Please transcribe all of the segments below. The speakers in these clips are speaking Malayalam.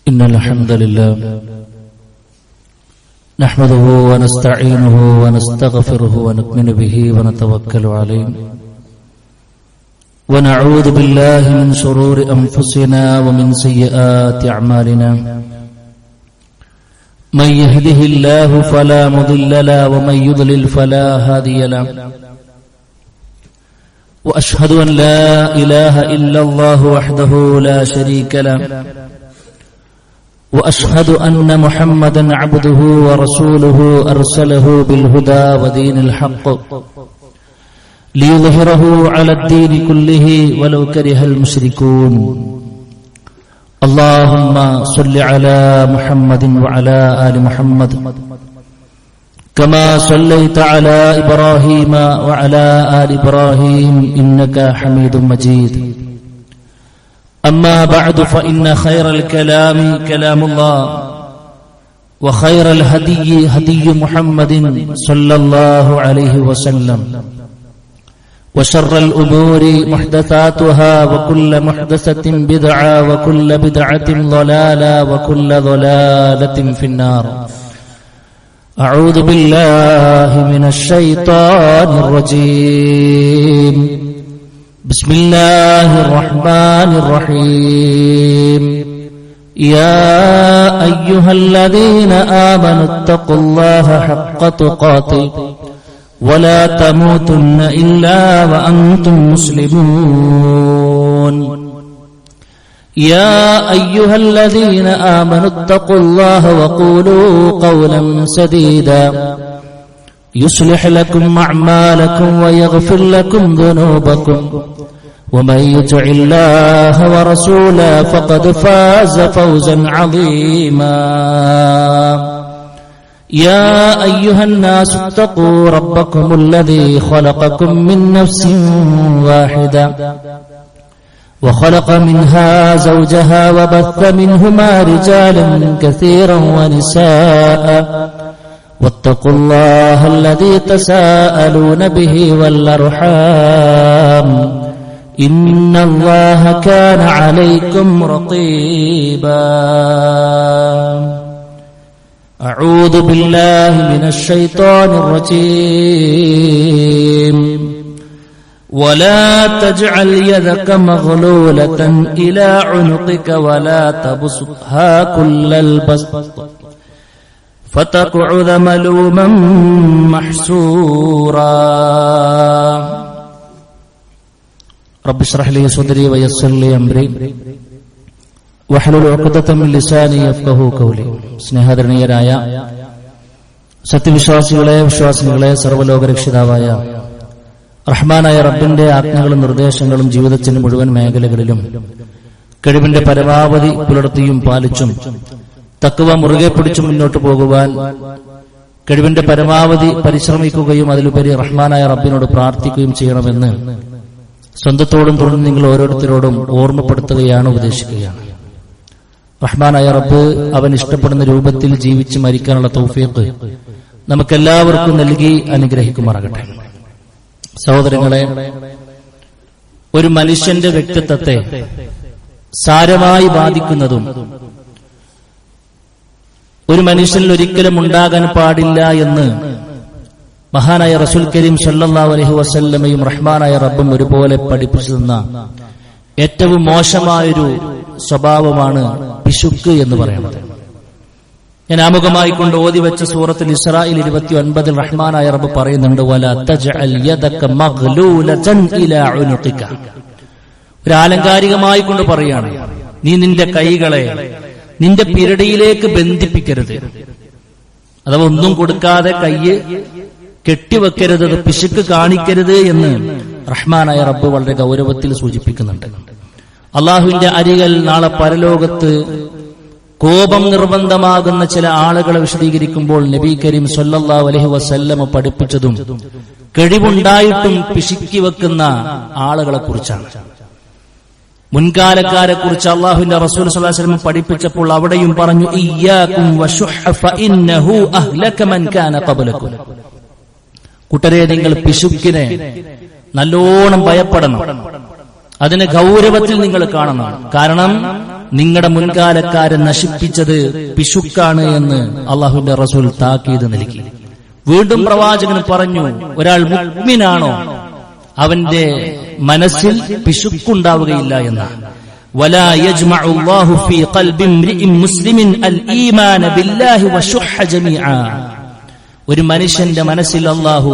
إن الحمد لله نحمده ونستعينه ونستغفره ونؤمن به ونتوكل عليه ونعوذ بالله من شرور أنفسنا ومن سيئات أعمالنا من يهده الله فلا مضل له ومن يضلل فلا هادي له وأشهد أن لا إله إلا الله وحده لا شريك له وأشهد أن محمدا عبده ورسوله أرسله بالهدى ودين الحق ليظهره على الدين كله ولو كره المشركون اللهم صل على محمد وعلى آل محمد كما صليت على إبراهيم وعلى آل إبراهيم إنك حميد مجيد أما بعد فإن خير الكلام كلام الله وخير الهدي هدي محمد صلى الله عليه وسلم وشر الأمور محدثاتها وكل محدثة بدعة وكل بدعة ضلالة وكل ضلالة في النار أعوذ بالله من الشيطان الرجيم بسم الله الرحمن الرحيم يا أيها الذين آمنوا اتقوا الله حق تقاته ولا تموتن إلا وأنتم مسلمون يا أيها الذين آمنوا اتقوا الله وقولوا قولا سديدا يصلح لكم أعمالكم ويغفر لكم ذنوبكم ومن يطع الله ورسوله فقد فاز فوزا عظيما يا أيها الناس اتقوا ربكم الذي خلقكم من نفس واحدة وخلق منها زوجها وبث منهما رجالا كثيرا ونساء واتقوا الله الذي تساءلون به والأرحام إن الله كان عليكم رقيبا أعوذ بالله من الشيطان الرجيم ولا تجعل يدك مغلولة إلى عنقك ولا تبسطها كل البسط فتقعد ملوما محسورا رب اشرح لي صدري ويسر لي أمري വഹ്ലുൽ ഉഖ്ദത മിൻ ലിസാനി യഫ്ഖഹു ഖൗലി. സ്നേഹധരണീയരായ സത്യവിശ്വാസികളെ, വിശ്വാസികളെ, സർവ്വലോകരക്ഷിതാവായ റഹ്മാനായ റബ്ബിന്റെ ആജ്ഞകളും നിർദ്ദേശങ്ങളും ജീവിതത്തിന്റെ മുഴുവൻ മേഖലകളിലും കഴിവിന്റെ പരമാവധി പുലർത്തിയും പാലിച്ചും തഖ്വ മുറുകെ പിടിച്ചും മുന്നോട്ട് പോകുവാൻ കഴിവിന്റെ പരമാവധി പരിശ്രമിക്കുകയും അതിലുപരി റഹ്മാനായ റബ്ബിനോട് പ്രാർത്ഥിക്കുകയും ചെയ്യണമെന്ന് സ്വന്തത്തോടും തുടർന്ന് നിങ്ങൾ ഓരോരുത്തരോടും ഓർമ്മപ്പെടുത്തുകയാണ്, ഉപദേശിക്കുകയാണ്. റഹ്മാനായ റബ്ബ് അവൻ ഇഷ്ടപ്പെടുന്ന രൂപത്തിൽ ജീവിച്ച് മരിക്കാനുള്ള തൗഫീഖ് നമുക്കെല്ലാവർക്കും നൽകി അനുഗ്രഹിക്കുമാറാകട്ടെ. സഹോദരങ്ങളെ, ഒരു മനുഷ്യന്റെ വ്യക്തിത്വത്തെ സാരമായി ബാധിക്കുന്നതും ഒരു മനുഷ്യനിൽ ഒരിക്കലും ഉണ്ടാകാൻ പാടില്ല എന്ന് മഹാനായ റസൂൽ കരീം സല്ലല്ലാഹു അലൈഹി വസല്ലമയും റഹ്മാനായ റബ്ബും ഒരുപോലെ പഠിപ്പിച്ചു തന്ന ഏറ്റവും മോശമായൊരു സ്വഭാവമാണ് പിശുക്ക് എന്ന് പറയുന്നത്. ഞാൻ ആമുഖമായി കൊണ്ട് ഓതിവെച്ച സൂറത്തുൽ ഇസ്രായിൽ 29 റഹ്മാനായ റബ്ബ് പറയുന്നുണ്ട്, വലാ തജ്അൽ യദക മഗ്ലൂലതൻ ഇലാ ഉനുഖിക. ഒരു ആലങ്കാരികമായി കൊണ്ട് പറയാണ്, നീ നിന്റെ കൈകളെ നിന്റെ പിരടിയിലേക്ക് ബന്ധിപ്പിക്കരുത്, അഥവാ ഒന്നും കൊടുക്കാതെ കയ്യ് കെട്ടിവെക്കരുത്, പിശുക്ക് കാണിക്കരുത് എന്ന് റഹ്മാനായ റബ്ബ് വളരെ ഗൗരവത്തിൽ സൂചിപ്പിക്കുന്നുണ്ട്. അള്ളാഹുവിന്റെ അരികൾ നാളെ പരലോകത്ത് കോപം നിർബന്ധമാകുന്ന ചില ആളുകളെ വിശദീകരിക്കുമ്പോൾ നബി കരീം സല്ലല്ലാഹു അലൈഹി വസല്ലമ പഠിപ്പിച്ചതും കഴിവുണ്ടായിട്ടും പിശുക്കി വെക്കുന്ന ആളുകളെ കുറിച്ചാണ്. മുൻകാലക്കാരെ കുറിച്ച് അള്ളാഹുവിന്റെ റസൂൽ സല്ലല്ലാഹു അലൈഹി വസല്ലം പഠിപ്പിച്ചപ്പോൾ അവിടെയും പറഞ്ഞു, ഇയ്യാകും വശുഹ ഫഇന്നഹു അഹ്ലക മൻ കാന ഖബ്ലകും. കൂട്ടരെ, നിങ്ങൾ പിശുക്കിനെ നല്ലോണം ഭയപ്പെടണം, അതിനെ ഗൗരവത്തിൽ നിങ്ങൾ കാണണം. കാരണം നിങ്ങളുടെ മുൻകാലക്കാരെ നശിപ്പിച്ചത് പിശുക്കാണ് എന്ന് അള്ളാഹുവിന്റെ റസൂൽ താക്കീത് നൽകി. വീണ്ടും പ്രവാചകൻ പറഞ്ഞു, ഒരാൾ മുഅ്മിനാണോ അവന്റെ മനസ്സിൽ പിശുക്കുണ്ടാവുകയില്ല എന്നാണ്. വലാ യജ്മഉ അല്ലാഹു ഫീ ഖൽബി ഇംറിഇൻ മുസ്ലിമിൻ അൽ ഈമാന ബില്ലാഹി വശുഹ ജമീഅ. ഒരു മനുഷ്യന്റെ മനസ്സിൽ അല്ലാഹു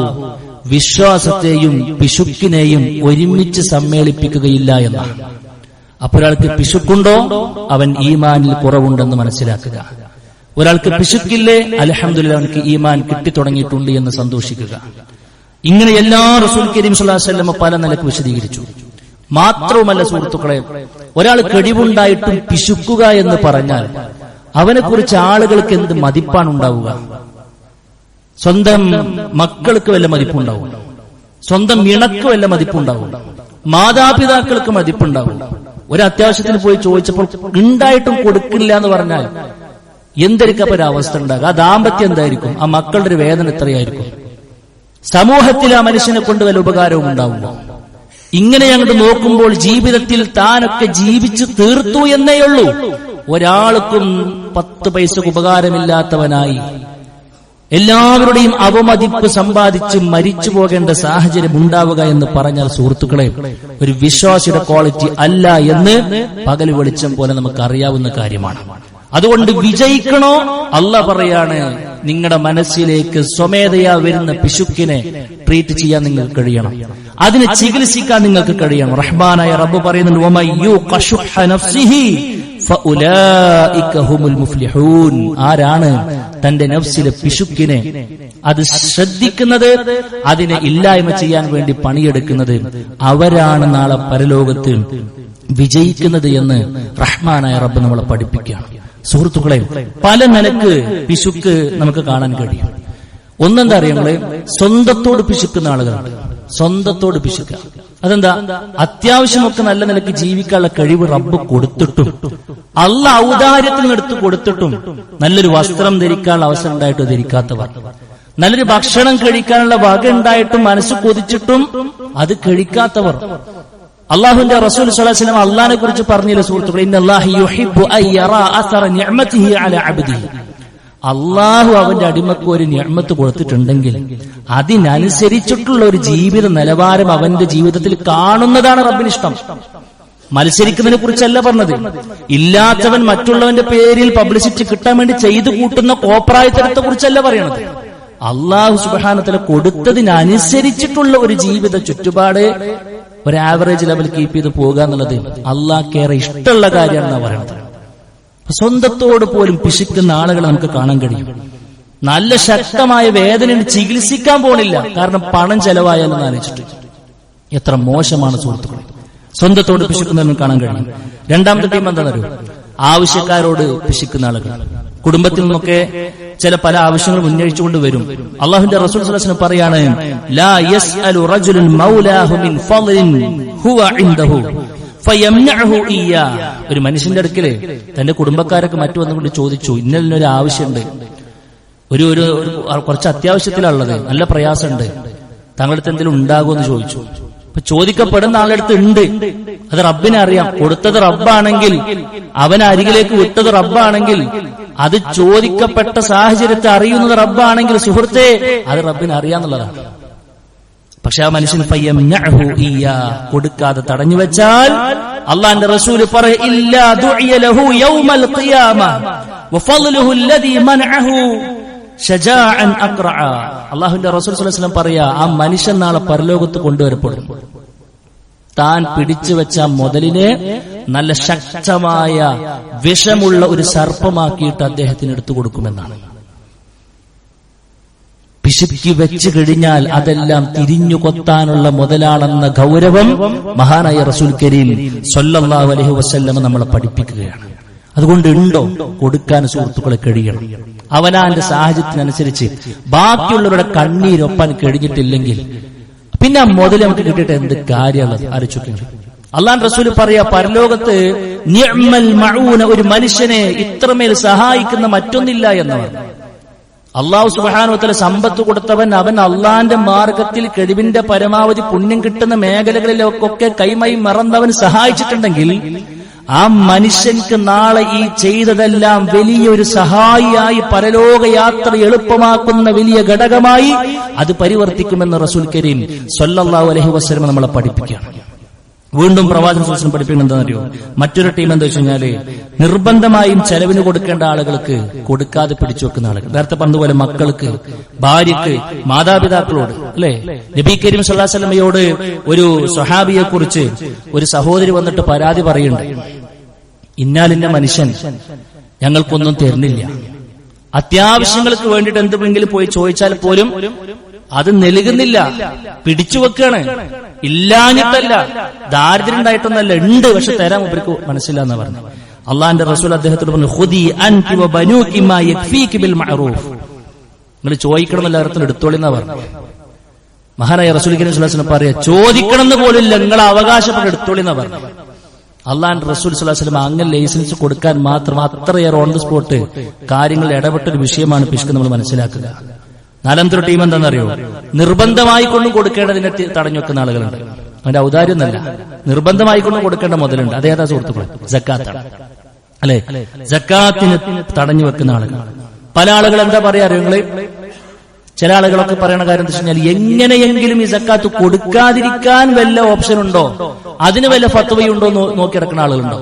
വിശ്വാസത്തെയും പിശുക്കിനെയും ഒരുമിച്ച് സമ്മേളിപ്പിക്കുകയില്ല എന്നാണ്. അപ്പോൾ ഒരാൾക്ക് പിശുക്കുണ്ടോ അവൻ ഈമാനിൽ കുറവുണ്ടെന്ന് മനസ്സിലാക്കുക. ഒരാൾക്ക് പിശുക്കില്ലേ, അൽഹംദുലില്ലാഹ് അവൻക്ക് ഈമാൻ കിട്ടിത്തുടങ്ങിയിട്ടുണ്ട് എന്ന് സന്തോഷിക്കുക. ഇങ്ങനെ എല്ലാ റസൂൽ കരീം സ്വല്ലല്ലാഹു അലൈഹി വസല്ലം പല നിലക്ക് വിശദീകരിച്ചു. മാത്രവുമല്ല സുഹൃത്തുക്കളെ, ഒരാൾ കഴിവുണ്ടായിട്ടും പിശുക്കുക എന്ന് പറഞ്ഞാൽ അവനെക്കുറിച്ച് ആളുകൾക്ക് എന്ത് മതിപ്പാണ് ഉണ്ടാവുക? സ്വന്തം മക്കൾക്ക് വല്ല മതിപ്പുണ്ടാവും, സ്വന്തം ഇണക്ക് വല്ല മതിപ്പുണ്ടാവും, മാതാപിതാക്കൾക്ക് മതിപ്പുണ്ടാവും. ഒരു അത്യാവശ്യത്തിന് പോയി ചോദിച്ചപ്പോൾ ഉണ്ടായിട്ടും കൊടുക്കില്ല എന്ന് പറഞ്ഞാൽ എന്തൊരിക്കപ്പോ ഒരു അവസ്ഥ ഉണ്ടാകുക? ആ ദാമ്പത്യം എന്തായിരിക്കും? ആ മക്കളുടെ ഒരു വേദന എത്രയായിരിക്കും? സമൂഹത്തിൽ ആ മനുഷ്യനെ കൊണ്ട് വല്ല ഉപകാരവും ഉണ്ടാവുമോ? ഇങ്ങനെ അങ്ങോട്ട് നോക്കുമ്പോൾ ജീവിതത്തിൽ താനൊക്കെ ജീവിച്ചു തീർത്തു എന്നേയുള്ളൂ. ഒരാൾക്കും 10 പൈസക്ക് ഉപകാരമില്ലാത്തവനായി എല്ലാവരുടെയും അവമതിപ്പ് സമ്പാദിച്ച് മരിച്ചു പോകേണ്ട സാഹചര്യം ഉണ്ടാവുക എന്ന് പറഞ്ഞാൽ സുഹൃത്തുക്കളെ, ഒരു വിശ്വാസിയുടെ ക്വാളിറ്റി അല്ല എന്ന് പകൽ വെളിച്ചം പോലെ നമുക്ക് അറിയാവുന്ന കാര്യമാണ്. അതുകൊണ്ട് വിജയിക്കണോ? അല്ലാഹ് പറയാണ്, നിങ്ങളുടെ മനസ്സിലേക്ക് സ്വമേധയാ വരുന്ന പിശുക്കിനെ ട്രീറ്റ് ചെയ്യാൻ നിങ്ങൾക്ക് കഴിയണം, അതിനെ ചികിത്സിക്കാൻ നിങ്ങൾക്ക് കഴിയണം. റഹ്മാനായ റബ്ബ് പറയുന്നുണ്ട്, വമയ്യൂഖ ശുഹ്ഹ നഫ്സിഹി ഫഉലൈക ഹുമുൽ മുഫ്ലിഹൂൻ. ആരാണ് തന്റെ നഫ്സിലെ പിശുക്കിനെ അത് ശ്രദ്ധിക്കുന്നത്, അതിനെ ഇല്ലായ്മ ചെയ്യാൻ വേണ്ടി പണിയെടുക്കുന്നത്, അവരാണ് നാളെ പരലോകത്ത് വിജയിക്കുന്നത് എന്ന് റഹ്മാനായ റബ്ബ് നമ്മളെ പഠിപ്പിക്കുകയാണ്. സുഹൃത്തുക്കളെ, പല നിലക്ക് പിശുക്ക് നമുക്ക് കാണാൻ കഴിയും. ഒന്നെന്താ അറിയാങ്ങളെ, സ്വന്തത്തോട് പിശുക്കുന്ന ആളുകളുണ്ട്. സ്വന്തത്തോട് പിശുക്കുക, അതെന്താ? അത്യാവശ്യമൊക്കെ നല്ല നിലക്ക് ജീവിക്കാനുള്ള കഴിവ് റബ്ബ് കൊടുത്തിട്ടും, അല്ലാഹ് ഔദാര്യത്തിന് എടുത്ത് കൊടുത്തിട്ടും, നല്ലൊരു വസ്ത്രം ധരിക്കാനുള്ള അവസരം ഉണ്ടായിട്ട് ധരിക്കാത്തവർ, നല്ലൊരു ഭക്ഷണം കഴിക്കാനുള്ള വക ഉണ്ടായിട്ടും മനസ്സ് കൊതിച്ചിട്ടും അത് കഴിക്കാത്തവർ. അള്ളാഹുവിന്റെ റസൂൽ സ്വല്ലല്ലാഹു അലൈഹി വസല്ലം അള്ളാഹിനെ കുറിച്ച് പറഞ്ഞില്ല സുഹൃത്തുക്കളെ, ഇന്നല്ലാഹ യുഹിബ്ബു അൻ യറാ അസറ നിഅമതിഹി അലാ അബ്ദിഹി. അള്ളാഹു അവന്റെ അടിമക്ക് ഒരു നിഅമത്ത് കൊടുത്തിട്ടുണ്ടെങ്കിൽ അതിനനുസരിച്ചിട്ടുള്ള ഒരു ജീവിത നിലവാരം അവന്റെ ജീവിതത്തിൽ കാണുന്നതാണ് റബ്ബിന് ഇഷ്ടം. മത്സരിക്കുന്നതിനെ കുറിച്ചല്ല പറഞ്ഞത്. ഇല്ലാത്തവൻ മറ്റുള്ളവന്റെ പേരിൽ പബ്ലിസിറ്റി കിട്ടാൻ വേണ്ടി ചെയ്തു കൂട്ടുന്ന കോപ്രായത്തരത്തെ കുറിച്ചല്ല പറയണത്. അള്ളാഹു സുബ്ഹാനഹു വ തആല കൊടുത്തതിനനുസരിച്ചിട്ടുള്ള ഒരു ജീവിത ചുറ്റുപാട്, ഒരു ആവറേജ് ലെവൽ കീപ്പ് ചെയ്ത് പോകുക എന്നുള്ളത് അള്ളാഹ്ക്കേറെ ഇഷ്ടമുള്ള കാര്യമാണെന്നാണ് പറയുന്നത്. സ്വന്തത്തോട് പോലും പിശുക്കുന്ന ആളുകളെ നമുക്ക് കാണാൻ കഴിയും. നല്ല ശക്തമായ വേദനയും ചികിത്സിക്കാൻ പോണില്ല, കാരണം പണം ചെലവായാലെന്ന് ആലോചിച്ചിട്ട്. എത്ര മോശമാണ് സുഹൃത്തുക്കളെ, സ്വന്തത്തോട് പിശുക്കുന്നവരും കാണാൻ കഴിയും. രണ്ടാമത്തെ ടീം എന്താണെന്നറിയോ? ആവശ്യക്കാരോട് പിശുക്കുന്ന ആളുകൾ. കുടുംബത്തിൽ നിന്നൊക്കെ ചില പല ആവശ്യങ്ങൾ ഉന്നയിച്ചുകൊണ്ട് വരും. അള്ളാഹുവിന്റെ റസൂൽ സ്വല്ലല്ലാഹു അലൈഹി വസല്ലം പറയാണ്, ലാ യസ്അലു റജുലുൻ മൗലാഹു മിൻ ഫളിൻ ഹുവ ഇൻദഹു ഫയംനഉഹു ഇയ്യാ. ഒരു മനുഷ്യന്റെ അടുക്കല് തന്റെ കുടുംബക്കാരൊക്കെ മറ്റു വന്നുകൊണ്ട് ചോദിച്ചു, ഇന്നൊരു ആവശ്യമുണ്ട്, ഒരു കുറച്ച് അത്യാവശ്യത്തിലുള്ളത്, നല്ല പ്രയാസമുണ്ട്, താങ്കളുടെ അടുത്ത് എന്തെങ്കിലും ഉണ്ടാകുമെന്ന് ചോദിച്ചു. അപ്പൊ ചോദിക്കപ്പെടുന്ന ആളുടെ അടുത്ത് ഉണ്ട്, അത് റബ്ബിനെ അറിയാം. കൊടുത്തത് റബ്ബാണെങ്കിൽ, അവൻ അരികിലേക്ക് വിട്ടത് റബ്ബാണെങ്കിൽ, അത് ചോദിക്കപ്പെട്ട സാഹചര്യത്തെ അറിയുന്നത് റബ്ബാണെങ്കിൽ സുഹൃത്തെ, അത് റബ്ബിനെ അറിയാന്നുള്ളതാണ്. പക്ഷെ ആ മനുഷ്യൻ ഫയംനഉഹു ഇയ്യാ, കൊടുക്കാതെ തടഞ്ഞു വെച്ചാൽ അല്ലാഹുവിന്റെ റസൂൽ പറയ, ഇല്ലാ ദുഇയ ലഹു യൗമൽ ഖിയാമ വഫളലുഹു അല്ലദീ മനഅഹു ഷജാഅൻ അഖറഅ. അല്ലാഹുവിന്റെ റസൂൽ സ്വല്ലല്ലാഹു അലൈഹി വസല്ലം പറയാ, ആ മനുഷ്യൻ നാളെ പരലോകത്ത് കൊണ്ടുവരപ്പെടും. താൻ പിടിച്ചു വെച്ച മുതലിനെ നല്ല ശക്തമായ വിഷമുള്ള ഒരു സർപ്പമാക്കിയിട്ട് അദ്ദേഹത്തിന് എടുത്തു കൊടുക്കുമെന്നാണ്. പിശുക്കി വെച്ചു കഴിഞ്ഞാൽ അതെല്ലാം തിരിഞ്ഞു കൊത്താനുള്ള മുതലാണെന്ന ഗൗരവം മഹാനായ റസൂൽ കരീം സ്വല്ലല്ലാഹു അലൈഹി വസല്ലം നമ്മളെ പഠിപ്പിക്കുകയാണ്. അതുകൊണ്ട് ഉണ്ടോ കൊടുക്കാൻ സുഹൃത്തുക്കളെ കഴിയണം. അവനാന്റെ സാഹചര്യത്തിനനുസരിച്ച് ബാക്കിയുള്ളവരുടെ കണ്ണീരൊപ്പാൻ കഴിഞ്ഞിട്ടില്ലെങ്കിൽ പിന്നെ ആ മുതൽ നമുക്ക് കിട്ടിയിട്ട് എന്ത് കാര്യമുള്ളത് ആലോചിക്കുക. അല്ലാഹു റസൂൽ പറയാ, പരലോകത്ത് നിഅ്മൽ മഊന, ഒരു മനുഷ്യനെ ഇത്രമേൽ സഹായിക്കുന്ന മറ്റൊന്നില്ല എന്നവർ. അല്ലാഹു സുബ്ഹാനഹു വ തആല സമ്പത്ത് കൊടുത്തവൻ, അവൻ അള്ളാന്റെ മാർഗത്തിൽ കഴിവിന്റെ പരമാവധി പുണ്യം കിട്ടുന്ന മേഖലകളിലൊക്കെ കൈമൈ മറന്നവൻ സഹായിച്ചിട്ടുണ്ടെങ്കിൽ ആ മനുഷ്യൻക്ക് നാളെ ഈ ചെയ്തതെല്ലാം വലിയൊരു സഹായിയായി പരലോകയാത്ര എളുപ്പമാക്കുന്ന വലിയ ഘടകമായി അത് പരിവർത്തിക്കുമെന്ന് റസൂൽ കരീം സ്വല്ലല്ലാഹു അലൈഹി വസല്ലം നമ്മളെ പഠിപ്പിക്കുകയാണ്. വീണ്ടും പ്രവാചകൻ സ്വല്ലല്ലാഹു അലൈഹി വസല്ലം പഠിപ്പിക്കുന്നത് എന്താണെന്നറിയോ? മറ്റൊരു ടീം എന്താ വെച്ച് കഴിഞ്ഞാല് നിർബന്ധമായും ചെലവിന് കൊടുക്കേണ്ട ആളുകൾക്ക് കൊടുക്കാതെ പിടിച്ചു വെക്കുന്ന ആളുകൾ. നേരത്തെ പറഞ്ഞതുപോലെ മക്കൾക്ക്, ഭാര്യക്ക്, മാതാപിതാക്കളോട്, അല്ലെ? നബി കരീം സ്വല്ലല്ലാഹു അലൈഹി വസല്ലമയോട് ഒരു സ്വഹാബിയെ കുറിച്ച് ഒരു സഹോദരി വന്നിട്ട് പരാതി പറയുന്നുണ്ട്. ഇന്നാലിന്റെ മനുഷ്യൻ ഞങ്ങൾക്കൊന്നും തരുന്നില്ല, അത്യാവശ്യങ്ങൾക്ക് വേണ്ടിയിട്ട് എന്തെങ്കിലും പോയി ചോദിച്ചാൽ പോലും അത് നൽകുന്നില്ല, പിടിച്ചു വെക്കാണ്. ഇല്ലാഞ്ഞിട്ടല്ല, ദാരിദ്ര്യം ഉണ്ടായിട്ടൊന്നല്ല, ഉണ്ട്, പക്ഷെ തരാൻ ഉപരിക്ക് മനസ്സില്ല എന്ന് പറഞ്ഞു. അള്ളാന്റെ റസൂൽ അദ്ദേഹത്തോട് പറഞ്ഞു, ഖുദി അൻതി വബനൂകി മാ യക്ഫീകി ബിൽ മഅറൂഫ്. നിങ്ങൾ ചോദിക്കണമെന്നല്ല അർത്ഥത്തിൽ എടുത്തോളി എന്നാ പറഞ്ഞു. മഹാനായ റസൂൽ കരീം സ്വല്ലല്ലാഹു അലൈഹി വസല്ലം പറയാ, ചോദിക്കണമെന്ന് പോലും ഇല്ല, നിങ്ങൾ അവകാശപ്പെട്ട് എടുത്തോളി എന്നാ പറഞ്ഞു. അള്ളാന്റെ റസൂൽ സ്വല്ലല്ലാഹു അലൈഹി വസല്ലം അങ്ങനെ ലൈസൻസ് കൊടുക്കാൻ മാത്രം അത്രയേറെ ഓൺ ദി സ്പോട്ട് കാര്യങ്ങൾ ഇടപെട്ടൊരു വിഷയമാണ് പിശുക്ക് നമ്മൾ മനസ്സിലാക്കുക. നാലാമത്തെ ടീം എന്താണെന്നറിയോ? നിർബന്ധമായി കൊണ്ടും കൊടുക്കേണ്ടതിനെ തടഞ്ഞു വെക്കുന്ന ആളുകളുണ്ട്. അവന്റെ ഔദാര്യം എന്നല്ല, നിർബന്ധമായി കൊണ്ടും കൊടുക്കേണ്ട മുതലുണ്ട്. അതേതാ സുഹൃത്തുക്കളെ? സക്കാത്താണ്, അല്ലെ? സക്കാത്തിന് തടഞ്ഞു വെക്കുന്ന ആളുകൾ. പല ആളുകൾ എന്താ പറയാ അറിയോ നിങ്ങള്? ചില ആളുകളൊക്കെ പറയുന്ന കാര്യം എന്താ വെച്ച് കഴിഞ്ഞാൽ, എങ്ങനെയെങ്കിലും ഈ സക്കാത്ത് കൊടുക്കാതിരിക്കാൻ വല്ല ഓപ്ഷൻ ഉണ്ടോ, അതിന് വല്ല ഫത്വയുണ്ടോ നോക്കിയെടുക്കുന്ന ആളുകളുണ്ടോ?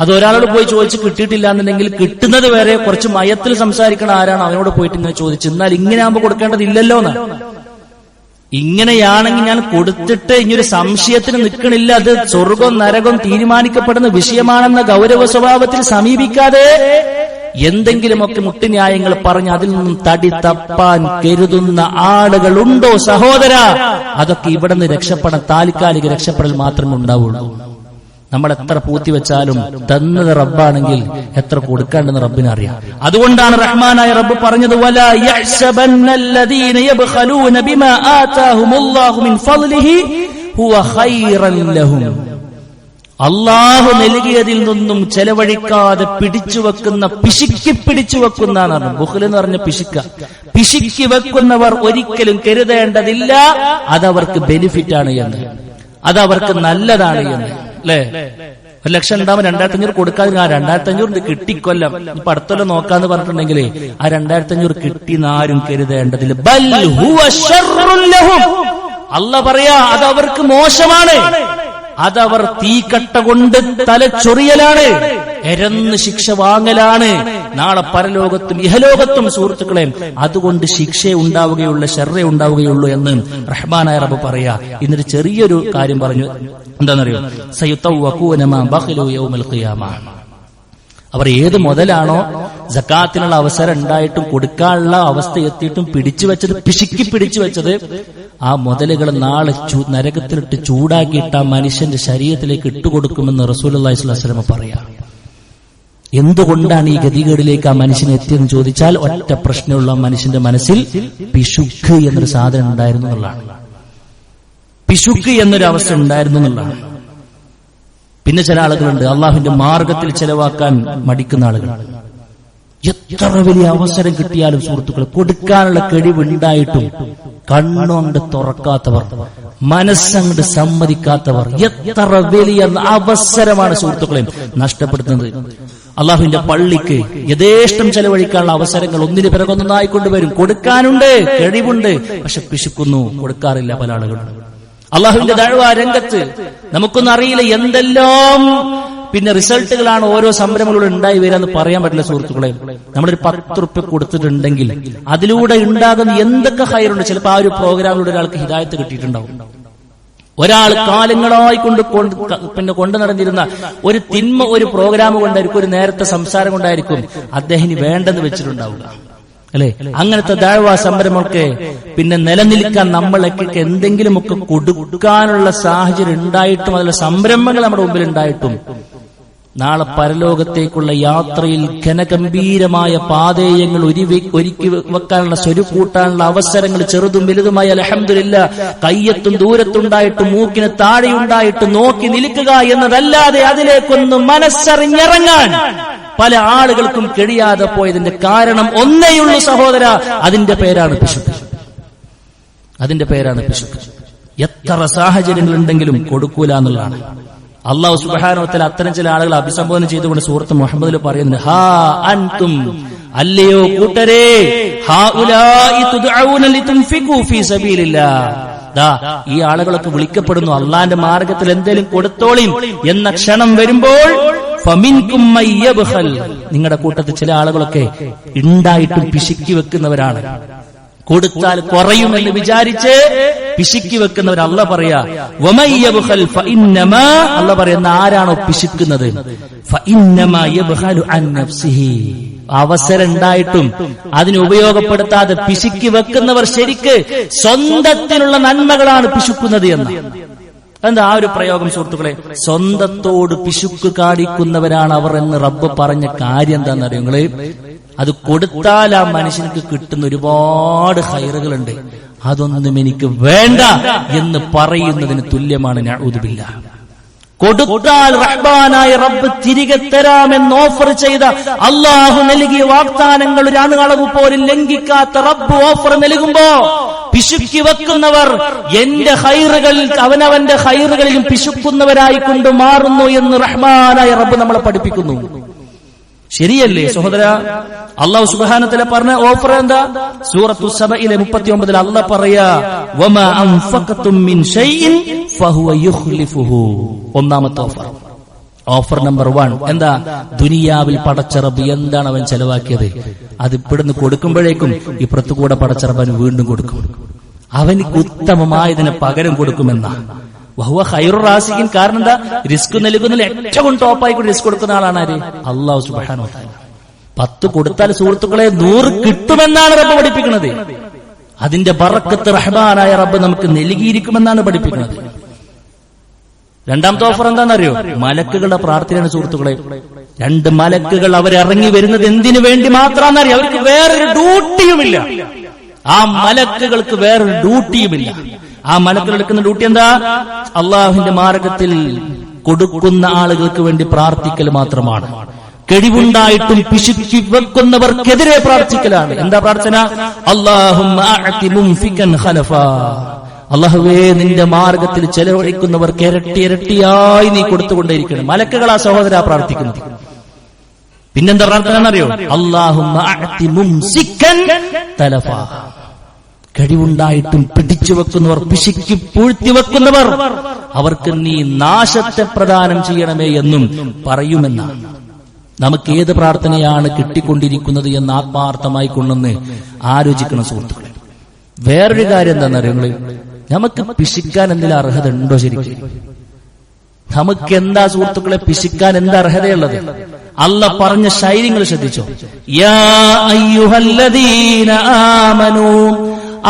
അത് ഒരാളോട് പോയി ചോദിച്ച് കിട്ടിയിട്ടില്ല എന്നുണ്ടെങ്കിൽ കിട്ടുന്നത് വരെ കുറച്ച് മയത്തിൽ സംസാരിക്കണ ആരാണ് അവനോട് പോയിട്ട് ഇങ്ങനെ ചോദിച്ചു, എന്നാൽ ഇങ്ങനെ ആകുമ്പോൾ കൊടുക്കേണ്ടതില്ലല്ലോ എന്നാണ്. ഇങ്ങനെയാണെങ്കിൽ ഞാൻ കൊടുത്തിട്ട് ഇനിയൊരു സംശയത്തിന് നിൽക്കണില്ല, അത് സ്വർഗം നരകം തീരുമാനിക്കപ്പെടുന്ന വിഷയമാണെന്ന ഗൗരവ സ്വഭാവത്തിൽ സമീപിക്കാതെ എന്തെങ്കിലുമൊക്കെ മുട്ടുന്യായങ്ങൾ പറഞ്ഞ് അതിൽ നിന്നും തടി തപ്പാൻ കരുതുന്ന ആളുകളുണ്ടോ സഹോദര? അതൊക്കെ ഇവിടെ നിന്ന് രക്ഷപ്പെടാൻ താൽക്കാലിക രക്ഷപ്പെടൽ മാത്രമേ ഉണ്ടാവുള്ളൂ. നമ്മൾ എത്ര പൂത്തിവെച്ചാലും തന്നത് റബ്ബാണെങ്കിൽ എത്ര കൊടുക്കാണ്ടെന്ന് റബ്ബിന് അറിയാം. അതുകൊണ്ടാണ് റഹ്മാനായ റബ്ബ് പറഞ്ഞത്, വലാ യഹ്സബന്നല്ലദീന യബ്ഖലൂന ബിമാ ആതാഹുമുല്ലാഹു മിൻ ഫളിഹി ഹുവ ഖൈറൻ ലഹും. അല്ലാഹു നൽകിയതിൽ നിന്നും ചെലവഴിക്കാതെ പിടിച്ചുവെക്കുന്ന, പിശുക്കി വെക്കുന്ന, ബുഖ്ൽ എന്ന് പറഞ്ഞ പിശുക്കി വെക്കുന്നവർ ഒരിക്കലും കരുതേണ്ടതില്ല അതവർക്ക് ബെനിഫിറ്റ് ആണ് എന്ന്, അതവർക്ക് നല്ലതാണ് എന്ന്. അല്ലെ? 1,00,000 ഉണ്ടാവും, 2,500 കൊടുക്കാതെ ആ 2,500 കിട്ടിക്കൊല്ലം ഇപ്പൊ അടുത്തൊല്ലം നോക്കാന്ന് പറഞ്ഞിട്ടുണ്ടെങ്കിൽ ആ 2,500 കിട്ടിന്ന് ആരും കരുതേണ്ടതില്ല. ബൽ ഹുവ ശർറുൻ ലഹും. അല്ലാഹ് പറയാ അതവർക്ക് മോശമാണ്, അതവർ തീക്കട്ട കൊണ്ട് തലച്ചൊറിയലാണ്, എരന്ന് ശിക്ഷ വാങ്ങലാണ് നാളെ പരലോകത്തും ഇഹലോകത്തും. സുഹൃത്തുക്കളെ, അതുകൊണ്ട് ശിക്ഷയെ ഉണ്ടാവുകയുള്ളൂ, ശർറേ ഉണ്ടാവുകയുള്ളൂ എന്ന് റഹ്മാനായ റബ്ബ് പറയാ. ഇന്നൊരു ചെറിയൊരു കാര്യം പറഞ്ഞു, എന്താണെന്നറിയോ? സയുതവ്വഖൂന മാ ബഖിലു യൗമൽ ഖിയാമ. അവർ ഏത് മുതലാണോ സക്കാത്തിനുള്ള അവസരം ഉണ്ടായിട്ടും കൊടുക്കാനുള്ള അവസ്ഥ എത്തിയിട്ടും പിടിച്ചു വെച്ചത്, പിശുക്കി പിടിച്ചു വെച്ചത്, ആ മുതലുകൾ നാളെ നരകത്തിലിട്ട് ചൂടാക്കിയിട്ട് ആ മനുഷ്യന്റെ ശരീരത്തിലേക്ക് ഇട്ടുകൊടുക്കുമെന്ന് റസൂലുള്ളാഹി സ്വല്ലല്ലാഹു അലൈഹി വസല്ലം പറയാം. എന്തുകൊണ്ടാണ് ഈ ഗതികേടിലേക്ക് ആ മനുഷ്യൻ എത്തിയെന്ന് ചോദിച്ചാൽ ഒറ്റ പ്രശ്നമുള്ള മനുഷ്യന്റെ മനസ്സിൽ പിശുക്ക് എന്നൊരു സാധനം ഉണ്ടായിരുന്നു എന്നുള്ളതാണ്. പിശുക്ക് എന്നൊരു അവസ്ഥ ഉണ്ടായിരുന്നു എന്നുള്ളതാണ്. പിന്നെ ചില ആളുകളുണ്ട് അള്ളാഹുവിന്റെ മാർഗത്തിൽ ചെലവാക്കാൻ മടിക്കുന്ന ആളുകൾ. എത്ര വലിയ അവസരം കിട്ടിയാലും സുഹൃത്തുക്കൾ കൊടുക്കാനുള്ള കഴിവുണ്ടായിട്ടും കണ്ണുകൊണ്ട് തുറക്കാത്തവർ, മനസ്സങ്ങോട്ട് സമ്മതിക്കാത്തവർ, എത്ര വലിയ അവസരമാണ് സുഹൃത്തുക്കളെ നഷ്ടപ്പെടുത്തുന്നത്. അള്ളാഹുവിന്റെ പള്ളിക്ക് യഥേഷ്ടം ചെലവഴിക്കാനുള്ള അവസരങ്ങൾ ഒന്നിന് പിറകൊന്നായിക്കൊണ്ടുവരും. കൊടുക്കാനുണ്ട്, കഴിവുണ്ട്, പക്ഷെ പിശുക്കുന്നു, കൊടുക്കാറില്ല പല ആളുകളും. അള്ളാഹുവിന്റെ ദഅ്വ രംഗത്ത് നമുക്കൊന്നും അറിയില്ല എന്തെല്ലാം പിന്നെ റിസൾട്ടുകളാണ് ഓരോ സംരംഭങ്ങളും ഉണ്ടായി വരാന്ന് പറയാൻ പറ്റില്ല സുഹൃത്തുക്കളെ. നമ്മളൊരു 10 റുപ്യ കൊടുത്തിട്ടുണ്ടെങ്കിൽ അതിലൂടെ ഉണ്ടാകുന്ന എന്തൊക്കെ ഹൈറുണ്ട്. ചിലപ്പോൾ ആ ഒരു പ്രോഗ്രാമിലൂടെ ഒരാൾക്ക് ഹിദായത്ത് കിട്ടിയിട്ടുണ്ടാവും. ഒരാൾ കാലങ്ങളായി കൊണ്ടു നടന്നിരുന്ന ഒരു തിന്മ ഒരു പ്രോഗ്രാം കൊണ്ടായിരിക്കും, ഒരു നേരത്തെ സംസാരം കൊണ്ടായിരിക്കും അദ്ദേഹം വേണ്ടെന്ന് വെച്ചിട്ടുണ്ടാവുക. അല്ലെ? അങ്ങനത്തെ ദഅ്വ സംരംഭമൊക്കെ പിന്നെ നിലനിൽക്കാൻ നമ്മളൊക്കെ എന്തെങ്കിലുമൊക്കെ കൊടുക്കാനുള്ള സാഹചര്യം ഉണ്ടായിട്ടും അതിലുള്ള സംരംഭങ്ങൾ നമ്മുടെ മുമ്പിൽ ഉണ്ടായിട്ടും നാളെ പരലോകത്തേക്കുള്ള യാത്രയിൽ ഘനഗംഭീരമായ പാതേയങ്ങൾ ഒരുക്കി വെക്കാനുള്ള സ്വരുക്കൂട്ടാനുള്ള അവസരങ്ങൾ ചെറുതും വലുതുമായ അൽഹംദുലില്ലാ കയ്യത്തും ദൂരത്തുണ്ടായിട്ടും മൂക്കിന് താഴെയുണ്ടായിട്ട് നോക്കി നിൽക്കുക എന്നതല്ലാതെ അതിലേക്കൊന്നും മനസ്സറിഞ്ഞിറങ്ങാൻ പല ആളുകൾക്കും കഴിയാതെ പോയതിന്റെ കാരണം ഒന്നേയുള്ളൂ സഹോദര, അതിന്റെ പേരാണ് പിശുക്ക്. അതിന്റെ പേരാണ് പിശുക്ക്. എത്ര സാഹചര്യങ്ങളുണ്ടെങ്കിലും കൊടുക്കൂല എന്നുള്ളതാണ്. അല്ലാഹു സുബ്ഹാനഹു വ തആല അത്തരം ചില ആളുകളെ അഭിസംബോധന ചെയ്തുകൊണ്ട് സൂറത്ത് മുഹമ്മദിൽ പറയുന്നു, ഹാ അൻതും, അല്ലയോ കൂട്ടരെ, ഹൗലാഇ തുദ്ഊന ലിതുൻഫിഖു ഫീ സബീലില്ലാഹ്, ദാ ഈ ആളുകളൊക്കെ വിളിക്കപ്പെടുന്നു അള്ളാന്റെ മാർഗത്തിൽ എന്തെങ്കിലും കൊടുത്തോളീം എന്ന ക്ഷണം വരുമ്പോൾ ഫമിൻകും മയ്യബ്ഖൽ, നിങ്ങളുടെ കൂട്ടത്തിൽ ചില ആളുകളൊക്കെ ഉണ്ടായിട്ടും പിശുക്കി വെക്കുന്നവരാണ്. കൊടുത്താൽ കുറയുമെന്ന് വിചാരിച്ച് പിശുക്കി വെക്കുന്നവർ. അല്ലാഹ് പറയാ വമയ്യബ്ഖൽ ഫഇന്നമാ, അല്ലാഹ് പറയുന്ന ആരാണോ പിശുക്കുന്നത്, ഫഇന്നമാ യബ്ഖലു അൻ നഫ്സിഹി, അവസരം ഉണ്ടായിട്ടും അതിന് ഉപയോഗപ്പെടുത്താതെ പിശുക്കി വെക്കുന്നവർ ശരിക്ക് സ്വന്തത്തിനുള്ള നന്മകളാണ് പിശുക്കുന്നത് എന്ന്. എന്താ ആ ഒരു പ്രയോഗം സുഹൃത്തുക്കളെ? സ്വന്തത്തോട് പിശുക്ക് കാണിക്കുന്നവരാണ് അവർ എന്ന് റബ്ബ് പറഞ്ഞ കാര്യം എന്താണെന്നറിയോ നിങ്ങള്? അത് കൊടുത്താൽ ആ മനുഷ്യർക്ക് കിട്ടുന്ന ഒരുപാട് ഖൈറുകളുണ്ട്, അതൊന്നും എനിക്ക് വേണ്ട എന്ന് പറയുന്നതിന് തുല്യമാണ്. നഊദു ബില്ലാഹ്. കൊടുത്താൽ റഹ്മാനായ റബ്ബ് തിരികെ തരാമെന്ന് ഓഫർ ചെയ്ത, അള്ളാഹു നൽകിയ വാഗ്ദാനങ്ങൾ ഒരു അണുകളവ് പോലും ലംഘിക്കാത്ത റബ്ബ് ഓഫർ നൽകുമ്പോ പിശുക്കി വെക്കുന്നവർ എന്റെ ഖൈറുകളിൽ അവനവന്റെ ഖൈറുകളിലും പിശുക്കുന്നവരായിക്കൊണ്ട് മാറുന്നു എന്ന് റഹ്മാനായ റബ്ബ് നമ്മളെ പഠിപ്പിക്കുന്നു. ശരിയല്ലേ സഹോദര? അല്ലാഹു സുബ്ഹാനഹു വ തആല പറഞ്ഞ ഓഫർ എന്താ? സൂറത്തു സബഇലെ 39 അല്ലാഹ് പറയാ, വമാ അൻഫഖതും മിൻ ഷൈഇൻ ഫഹുവ യുഖ്ലിഫുഹു. ഒന്നാമത്തെ ഓഫർ നമ്പർ 1 എന്താ? ദുനിയാവിൽ പടച്ച റബ്ബ് എന്താണ് അവൻ ചെലവാക്കിയത്, അത് ഇവിടുന്ന് കൊടുക്കുമ്പോഴേക്കും ഇപ്പുറത്തു കൂടെ പടച്ച റബ്ബ് അവന് വീണ്ടും കൊടുക്കും. അവനിക്ക് ഉത്തമമായതിന് പകരം കൊടുക്കുമെന്ന വഹുവ ഖൈറുർ റാസിഖിൻ. കാരണം എന്താ? റിസ്ക് നൽകുന്നതിൽ ഏറ്റവും ടോപ്പായി റിസ്ക് കൊടുക്കുന്ന ആളാണ് ആര്? അല്ലാഹു സുബ്ഹാനഹു വ തആല. 10 കൊടുത്താൽ സുഹൃത്തുക്കളെ 100 കിട്ടുമെന്നാണ് റബ്ബ് പഠിപ്പിക്കുന്നത്. അതിന്റെ ബറക്കത്ത് റഹ്മാനായ റബ്ബ് നമുക്ക് നൽകിയിരിക്കുമെന്നാണ് പഠിപ്പിക്കുന്നത്. രണ്ടാമത്തെ ഓഫർ എന്താണെന്നറിയോ? മലക്കുകളുടെ പ്രാർത്ഥനയാണ് സുഹൃത്തുക്കളെ. 2 മലക്കുകൾ അവരിറങ്ങി വരുന്നത് എന്തിനു വേണ്ടി മാത്രമാണെന്നറിയോ? അവർക്ക് വേറൊരു ഡ്യൂട്ടിയുമില്ല. ആ മലക്കുകൾക്ക് വേറൊരു ഡ്യൂട്ടിയുമില്ല. ആ മലക്കുകൾ എടുക്കുന്ന ഡ്യൂട്ടി എന്താ? അള്ളാഹുവിന്റെ മാർഗത്തിൽ കൊടുക്കുന്ന ആളുകൾക്ക് വേണ്ടി പ്രാർത്ഥിക്കൽ മാത്രമാണ്. കെടിവുണ്ടായിട്ടും പിശുക്കി വെക്കുന്നവർക്കെതിരെ പ്രാർത്ഥിക്കലാണ്. എന്താ പ്രാർത്ഥന? അല്ലാഹുമ്മ അഅതി മുൻഫികൻ ഖലഫാ, അല്ലാഹുവേ നിന്റെ മാർഗത്തിൽ ചെലവഴിക്കുന്നവർക്ക് ഇരട്ടി ഇരട്ടിയായി നീ കൊടുത്തുകൊണ്ടേയിരിക്കണം. മലക്കുകളാ സഹോദരാ പ്രാർത്ഥിക്കുന്നത്. പിന്നെന്താ പ്രാർത്ഥന എന്നറിയോ? അല്ലാഹുമ്മ അഅതി മുംസികൻ തലഫാ, കഴിവുണ്ടായിട്ടും പിടിച്ചു വെക്കുന്നവർ, പിശുക്കി പൂഴ്ത്തി വെക്കുന്നവർ, അവർക്ക് നീ നാശത്തെ പ്രദാനം ചെയ്യണമേ എന്നും പറയുമെന്നാണ്. നമുക്ക് ഏത് പ്രാർത്ഥനയാണ് കിട്ടിക്കൊണ്ടിരിക്കുന്നത് എന്ന് ആത്മാർത്ഥമായി കൊണ്ടെന്ന് ആലോചിക്കണം സുഹൃത്തുക്കളെ. വേറൊരു കാര്യം എന്താണെന്നറിയോ? നമുക്ക് പിശിക്കാൻ എന്തെങ്കിലും അർഹത ഉണ്ടോ? ശരിക്കും നമുക്ക് എന്താ സുഹൃത്തുക്കളെ പിശിക്കാൻ എന്താ അർഹതയുള്ളത്? അല്ലാഹ് പറഞ്ഞ ശൈലികൾ ശ്രദ്ധിച്ചോ? യാ അയ്യുഹല്ലദീന ആമനൂ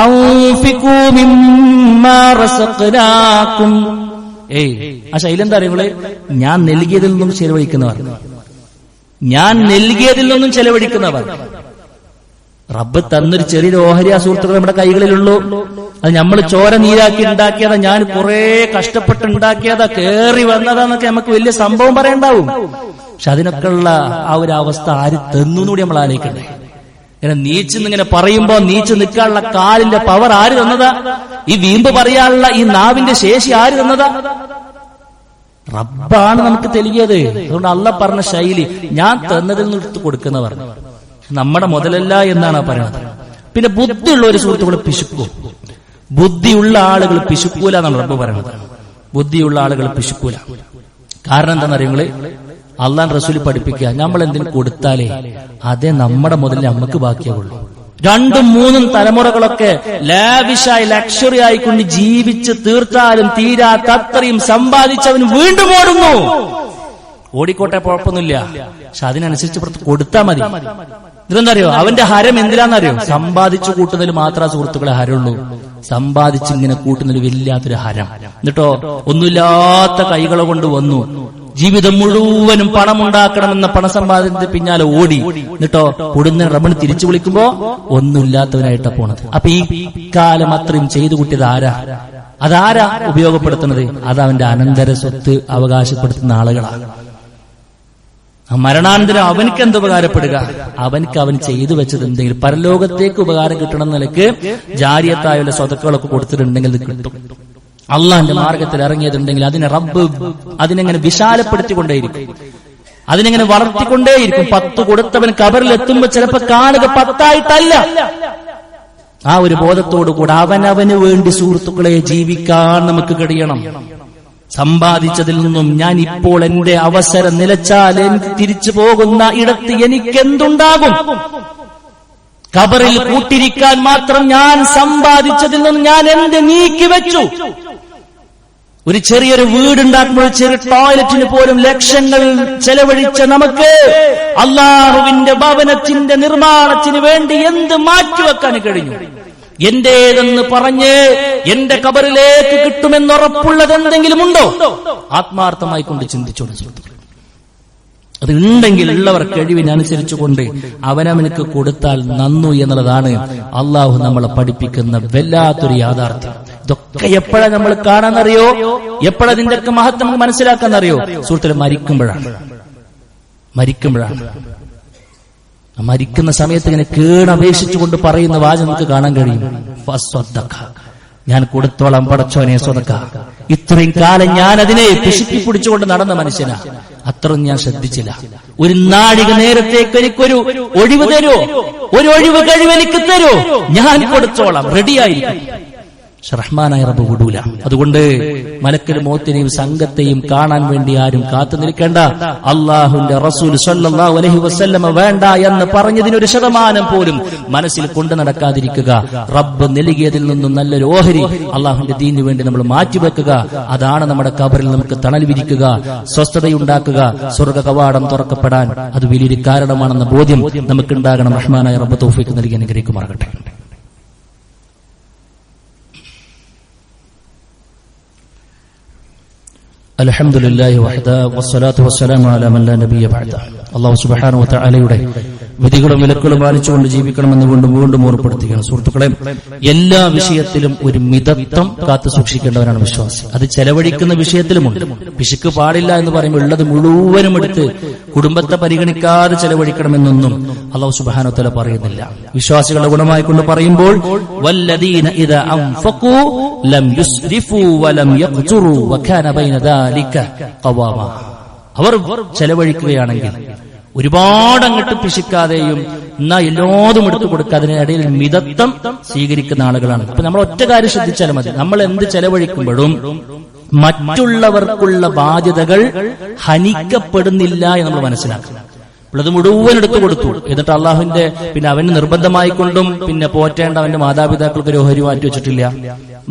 അൻഫിഖൂ മിമ്മാ റസഖ്നാകും. ആ ശൈലി എന്താ അറിയുള്ളേ? ഞാൻ നൽകിയതിൽ നിന്നും ചെലവഴിക്കുന്നവർ, ഞാൻ നൽകിയതിൽ നിന്നും ചെലവഴിക്കുന്നവർ. റബ്ബ് തന്നൊരു ചെറിയൊരു ഓഹരി ആ സുഹൃത്തുക്കൾ നമ്മുടെ കൈകളിലുള്ളൂ. അത് നമ്മൾ ചോര നീരാക്കി ഉണ്ടാക്കിയതാ, ഞാൻ കുറെ കഷ്ടപ്പെട്ട് ഉണ്ടാക്കിയതാ, കേറി വന്നതാന്നൊക്കെ നമുക്ക് വലിയ സംഭവം പറയണ്ടാവും. പക്ഷെ അതിനൊക്കെ ഉള്ള ആ ഒരു അവസ്ഥ ആര് തന്നൂടി നമ്മൾ ആലോചിക്കണ്ടേ? ഇങ്ങനെ നീച്ചിന്നിങ്ങനെ പറയുമ്പോ നീച്ചു നിൽക്കാനുള്ള കാലിന്റെ പവർ ആര് തന്നതാ? ഈ വീമ്പ് പറയാനുള്ള ഈ നാവിന്റെ ശേഷി ആര് തന്നതാ? റബ്ബാണ് നമുക്ക് നൽകിയത്. അതുകൊണ്ട് അല്ലാഹ് പറഞ്ഞ ശൈലി ഞാൻ തന്നതിൽ നിന്ന് എടുത്ത് കൊടുക്കുന്നവർ, നമ്മുടെ മുതലല്ല എന്നാണ് പറയുന്നത്. പിന്നെ ബുദ്ധിയുള്ള ഒരു സുഹൃത്തുക്കൾ പിശുക്കും. ബുദ്ധിയുള്ള ആളുകൾ പിശുക്കൂല എന്നാണ് റബ്ബ് പറയുന്നത്. ബുദ്ധിയുള്ള ആളുകൾ പിശുക്കൂല. കാരണം എന്താണെന്നറിയങ്ങള്? അള്ളാൻ റസൂൽ പഠിപ്പിക്കുക, നമ്മൾ എന്തിനു കൊടുത്താലേ അതേ നമ്മുടെ മുതൽ നമുക്ക് ബാക്കിയാവുള്ളൂ. 2ഉം 3ഉം തലമുറകളൊക്കെ ലാവിഷായി ലക്ഷറി ആയിക്കൊണ്ട് ജീവിച്ച് തീർത്താലും തീരാത്ത അത്രയും സമ്പാദിച്ചവൻ വീണ്ടും ഓടുന്നു. ഓടിക്കോട്ടെ, കുഴപ്പമൊന്നുമില്ല, പക്ഷെ അതിനനുസരിച്ച് പുറത്ത് കൊടുത്താൽ മതി. ഇതെന്തറിയോ? അവന്റെ ഹരം എന്തിനാന്നറിയോ? സമ്പാദിച്ചു കൂട്ടുന്നതിൽ മാത്രമേ സുഹൃത്തുക്കളെ ഹരമുള്ളൂ. സമ്പാദിച്ചിങ്ങനെ കൂട്ടുന്നതിൽ വല്ലാത്തൊരു ഹരം. എന്നിട്ടോ ഒന്നുമില്ലാത്ത കൈകളെ കൊണ്ട് വന്നു, ജീവിതം മുഴുവനും പണമുണ്ടാക്കണമെന്ന പണസമ്പാദനത്തിന് പിന്നാലെ ഓടി, എന്നിട്ടോ കൊടുന്ന റബ്ബിനെ തിരിച്ചു വിളിക്കുമ്പോ ഒന്നുമില്ലാത്തവനായിട്ടാ പോണത്. അപ്പൊ ഈ കാലം അത്രയും ചെയ്തു കൂട്ടിയത് ആരാ? അതാരാ ഉപയോഗപ്പെടുത്തുന്നത്? അത് അവന്റെ അനന്തര സ്വത്ത് അവകാശപ്പെടുത്തുന്ന ആളുകളാണ്. മരണാനന്തരം അവനക്ക് എന്ത് ഉപകാരപ്പെടുക? അവനക്ക് അവൻ ചെയ്തു വെച്ചത് എന്തെങ്കിലും പരലോകത്തേക്ക് ഉപകാരം കിട്ടണം നിലക്ക് ജാരിയത്തായുള്ള സ്വതക്കുകളൊക്കെ കൊടുത്തിട്ടുണ്ടെങ്കിൽ അത് കിട്ടും. അള്ളാഹിന്റെ മാർഗത്തിൽ ഇറങ്ങിയതുണ്ടെങ്കിൽ അതിനെ റബ്ബ് അതിനെങ്ങനെ വിശാലപ്പെടുത്തിക്കൊണ്ടേയിരിക്കും, അതിനെങ്ങനെ വളർത്തിക്കൊണ്ടേയിരിക്കും. 10 കൊടുത്തവൻ കബറിൽ എത്തുമ്പോ ചിലപ്പോ കാണുക 10ആയിട്ടല്ല. ആ ഒരു ബോധത്തോടുകൂടെ അവനവന് വേണ്ടി സുഹൃത്തുക്കളെ ജീവിക്കാൻ നമുക്ക് കഴിയണം. സമ്പാദിച്ചതിൽ നിന്നും ഞാൻ ഇപ്പോൾ എന്റെ അവസരം നിലച്ചാൽ എനിക്ക് തിരിച്ചു പോകുന്ന ഇടത്ത് എനിക്കെന്തുണ്ടാകും? കബറിൽ കൂട്ടിരിക്കാൻ മാത്രം ഞാൻ സമ്പാദിച്ചതിൽ നിന്നും ഞാൻ എന്ത് നീക്കി വെച്ചു? ഒരു ചെറിയൊരു വീടുണ്ടാക്കുമ്പോൾ ചെറിയ ടോയ്ലറ്റിന് പോലും ലക്ഷങ്ങൾ ചെലവഴിച്ച നമുക്ക് അല്ലാഹുവിന്റെ ഭവനത്തിന്റെ നിർമ്മാണത്തിന് വേണ്ടി എന്ത് മാറ്റിവെക്കാൻ കഴിഞ്ഞു? എന്റേതെന്ന് പറഞ്ഞ് എന്റെ കബറിലേക്ക് കിട്ടുമെന്നുറപ്പുള്ളത് എന്തെങ്കിലും ഉണ്ടോ? ആത്മാർത്ഥമായി കൊണ്ട് ചിന്തിച്ചോളൂ. അത് ഉണ്ടെങ്കിൽ ഉള്ളവർ കഴിവിനനുസരിച്ചുകൊണ്ട് അവനവനക്ക് കൊടുത്താൽ നന്നു എന്നുള്ളതാണ് അള്ളാഹു നമ്മളെ പഠിപ്പിക്കുന്ന വല്ലാത്തൊരു യാഥാർത്ഥ്യം. ഇതൊക്കെ എപ്പോഴാ നമ്മൾ കാണാന്നറിയോ? എപ്പോഴതിന്റെ ഒക്കെ മഹത്വം നമുക്ക് മനസ്സിലാക്കാന്നറിയോ? സുഹൃത്തുക്കളെ, മരിക്കുമ്പോഴാണ്. മരിക്കുന്ന സമയത്ത് ഇങ്ങനെ കേണപേക്ഷിച്ചുകൊണ്ട് പറയുന്ന വാചകം നമുക്ക് കാണാൻ കഴിയും. ഞാൻ കൊടുത്തോളാം പടച്ചോനെ സ്വതക്ക. ഇത്രയും കാലം ഞാൻ അതിനെ പിടിച്ചുകൊണ്ട് നടന്ന മനുഷ്യനാ, അത്രയൊന്നും ഞാൻ ശ്രദ്ധിച്ചില്ല. ഒരു നാഴിക നേരത്തേക്ക് എനിക്കൊരു ഒഴിവ് തരോ, ഒരു ഒഴിവ് കഴിവ് എനിക്ക് തരോ, ഞാൻ കൊടുത്തോളാം, റെഡിയായിരിക്കും. റഹ്മാനായ റബ്ബ് വിടൂല. അതുകൊണ്ട് മലക്കൽ മൗത്തിനെയും സംഘത്തെയും കാണാൻ വേണ്ടി ആരും കാത്തു നിൽക്കേണ്ട. അള്ളാഹുവിന്റെ റസൂൽ സ്വല്ലല്ലാഹു അലൈഹി വസല്ലമ വേണ്ട എന്ന് പറഞ്ഞതിനൊരു ശതമാനം പോലും മനസ്സിൽ കൊണ്ടു നടക്കാതിരിക്കുക. റബ്ബ് നൽകിയതിൽ നിന്നും നല്ലൊരു ഓഹരി അള്ളാഹുവിന്റെ ദീനിന് വേണ്ടി നമ്മൾ മാറ്റിവെക്കുക. അതാണ് നമ്മുടെ കബറിൽ നമുക്ക് തണൽ വിരിക്കുക, സ്വസ്ഥതയുണ്ടാക്കുക, സ്വർഗ്ഗ കവാടം തുറക്കപ്പെടാൻ അത് വലിയൊരു കാരണമാണെന്ന ബോധ്യം നമുക്കുണ്ടാകണം. റഹ്മാനായ റബ്ബ് തൗഫീഖ് നൽകി അനുഗ്രഹിക്കുമാറാകട്ടെ. അൽഹംദുലില്ലാഹി വഹദാ വസ്സലാത്തു വസ്സലാമു അലാ മൻ ലാ നബിയ്യ ബഅദ. അല്ലാഹു സുബ്ഹാനഹു വ തആലയുടെ വിധികളും വിലക്കുകളും പാലിച്ചുകൊണ്ട് ജീവിക്കണമെന്ന് വീണ്ടും ഓർമ്മപ്പെടുത്തുകയാണ്. സുഹൃത്തുക്കളെ, എല്ലാ വിഷയത്തിലും ഒരു മിതത്വം കാത്തു സൂക്ഷിക്കേണ്ടവനാണ് വിശ്വാസി. അത് ചെലവഴിക്കുന്ന വിഷയത്തിലുമുണ്ട്. പിശുക്ക് പാടില്ല എന്ന് പറയുമ്പോൾ ഉള്ളത് മുഴുവനും എടുത്ത് കുടുംബത്തെ പരിഗണിക്കാതെ ചെലവഴിക്കണമെന്നൊന്നും അല്ലാഹു സുബ്ഹാനഹു വ തആല പറയുന്നില്ല. വിശ്വാസികളുടെ ഗുണമായി കൊണ്ട് പറയുമ്പോൾ വല്ലദീന ഇദാ അൻഫഖൂ ലം യുസ്രിഫൂ വലം യഖ്തുറൂ വകാന ബൈന ദാലിക ഖവാമ. അവർ ചെലവഴിക്കുകയാണെങ്കിൽ ഒരുപാട് അങ്ങോട്ട് പിശിക്കാതെയും എന്നാ എല്ലാതും എടുത്തു കൊടുക്കാതിനിടയിൽ മിതത്വം സ്വീകരിക്കുന്ന ആളുകളാണ്. അപ്പൊ നമ്മൾ ഒറ്റ കാര്യം ശ്രദ്ധിച്ചാലും മതി. നമ്മൾ എന്ത് ചെലവഴിക്കുമ്പോഴും മറ്റുള്ളവർക്കുള്ള ബാധ്യതകൾ ഹനിക്കപ്പെടുന്നില്ല എന്ന് നമ്മൾ മനസ്സിലാക്കണം. അത് മുഴുവൻ എടുത്തു കൊടുത്തു. എന്നിട്ട് അള്ളാഹുവിന്റെ അവന് നിർബന്ധമായിക്കൊണ്ടും പോറ്റേണ്ട അവന്റെ മാതാപിതാക്കൾക്ക് ഒരു ഓഹരി മാറ്റി വെച്ചിട്ടില്ല,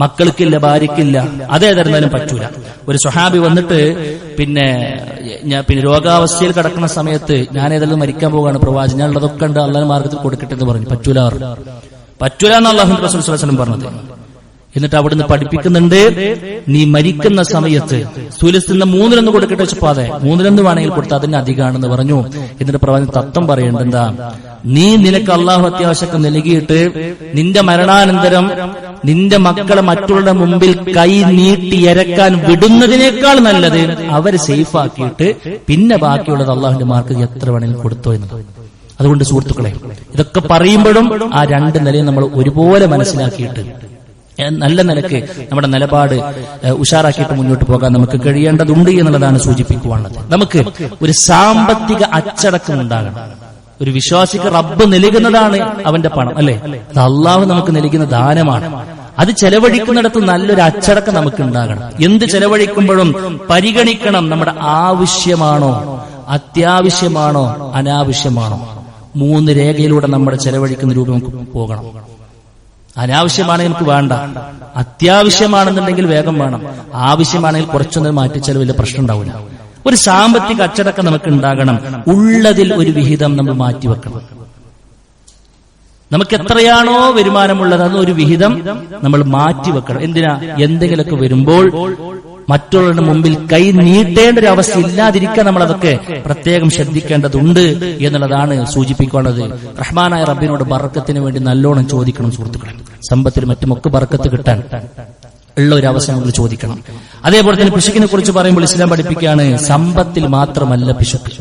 മക്കൾക്കില്ല, ഭാര്യയ്ക്കില്ല. അതേതായിരുന്നാലും പറ്റൂല. ഒരു സ്വഹാബി വന്നിട്ട് രോഗാവസ്ഥയിൽ കിടക്കുന്ന സമയത്ത് ഞാൻ ഏതെങ്കിലും മരിക്കാൻ പോവുകയാണ് പ്രവാചകൻ, ഞാൻ ഉള്ളതൊക്കെ ഉണ്ട്, അള്ളാഹ് മാർഗത്തിൽ കൊടുക്കട്ടെ എന്ന് പറഞ്ഞു. പറ്റൂല എന്ന് അള്ളാഹുവിന്റെ റസൂൽ സ്വല്ലല്ലാഹു അലൈഹി വസല്ലം പറഞ്ഞത്. എന്നിട്ട് അവിടുന്ന് പഠിപ്പിക്കുന്നുണ്ട്, നീ മരിക്കുന്ന സമയത്ത് സുലുസിന് 3 കൊടുക്കട്ടെ വെച്ചപ്പോ അതെ 3 വേണമെങ്കിൽ കൊടുത്താൽ അതിന് അധികമാണെന്ന് പറഞ്ഞു. എന്നിട്ട് പ്രവാചകൻ തത്വം പറയേണ്ടത് എന്താ? നീ നിനക്ക് അള്ളാഹു അത്യാവശ്യമൊക്കെ നൽകിയിട്ട് നിന്റെ മരണാനന്തരം നിന്റെ മക്കളെ മറ്റുള്ളവരുടെ മുമ്പിൽ കൈ നീട്ടി ഇരക്കാൻ വിടുന്നതിനേക്കാൾ നല്ലത് അവരെ സേഫാക്കിയിട്ട് പിന്നെ ബാക്കിയുള്ളത് അള്ളാഹുവിന്റെ മാർക്ക് എത്ര വേണമെങ്കിലും കൊടുത്തോ എന്നത്. അതുകൊണ്ട് സുഹൃത്തുക്കളെ, ഇതൊക്കെ പറയുമ്പോഴും ആ 2 നിലയും നമ്മൾ ഒരുപോലെ മനസ്സിലാക്കിയിട്ട് നല്ല നിലക്ക് നമ്മുടെ നിലപാട് ഉഷാറാക്കിയിട്ട് മുന്നോട്ട് പോകാൻ നമുക്ക് കഴിയേണ്ടതുണ്ട് എന്നുള്ളതാണ് സൂചിപ്പിക്കുവാനുള്ളത്. നമുക്ക് ഒരു സാമ്പത്തിക അച്ചടക്കം ഉണ്ടാകണം. ഒരു വിശ്വാസിക്ക് റബ്ബ് നൽകുന്നതാണ് അവന്റെ പണം, അല്ലെ? അത് അള്ളാഹു നമുക്ക് നൽകുന്ന ദാനമാണ്. അത് ചെലവഴിക്കുന്നിടത്ത് നല്ലൊരു അച്ചടക്കം നമുക്ക് ഉണ്ടാകണം. എന്ത് ചെലവഴിക്കുമ്പോഴും പരിഗണിക്കണം, നമ്മുടെ ആവശ്യമാണോ, അത്യാവശ്യമാണോ, അനാവശ്യമാണോ? 3 രേഖയിലൂടെ നമ്മുടെ ചെലവഴിക്കുന്ന രൂപം നമുക്ക് പോകണം. അനാവശ്യമാണെങ്കിൽ നമുക്ക് വേണ്ട, അത്യാവശ്യമാണെന്നുണ്ടെങ്കിൽ വേഗം വേണം, ആവശ്യമാണെങ്കിൽ കുറച്ചൊന്നും മാറ്റിച്ചാൽ വലിയ പ്രശ്നം ഉണ്ടാവില്ല. ഒരു സാമ്പത്തിക അച്ചടക്കം നമുക്ക് ഉണ്ടാകണം. ഉള്ളതിൽ ഒരു വിഹിതം നമ്മൾ മാറ്റിവെക്കണം. നമുക്ക് എത്രയാണോ വരുമാനമുള്ളത് അത് ഒരു വിഹിതം നമ്മൾ മാറ്റിവെക്കണം. എന്തിനാ? എന്തെങ്കിലുമൊക്കെ വരുമ്പോൾ മറ്റുള്ളവരുടെ മുമ്പിൽ കൈ നീട്ടേണ്ട ഒരു അവസ്ഥ ഇല്ലാതിരിക്കാൻ നമ്മൾ അതൊക്കെ പ്രത്യേകം ശ്രദ്ധിക്കേണ്ടതുണ്ട് എന്നുള്ളതാണ് സൂചിപ്പിക്കാനുള്ളത്. റഹ്മാനായ റബ്ബിനോട് ബർക്കത്തിന് വേണ്ടി നല്ലോണം ചോദിക്കണം സുഹൃത്തുക്കളെ. സമ്പത്തിലും മറ്റുമൊക്കെ ബർക്കത്ത് കിട്ടാൻ ഉള്ള ഒരു അവസരം നമ്മൾ ചോദിക്കണം. അതേപോലെ തന്നെ പിശുക്കിനെ കുറിച്ച് പറയുമ്പോൾ ഇസ്ലാം പഠിപ്പിക്കുകയാണ്, സമ്പത്തിൽ മാത്രമല്ല പിശുക്ക്.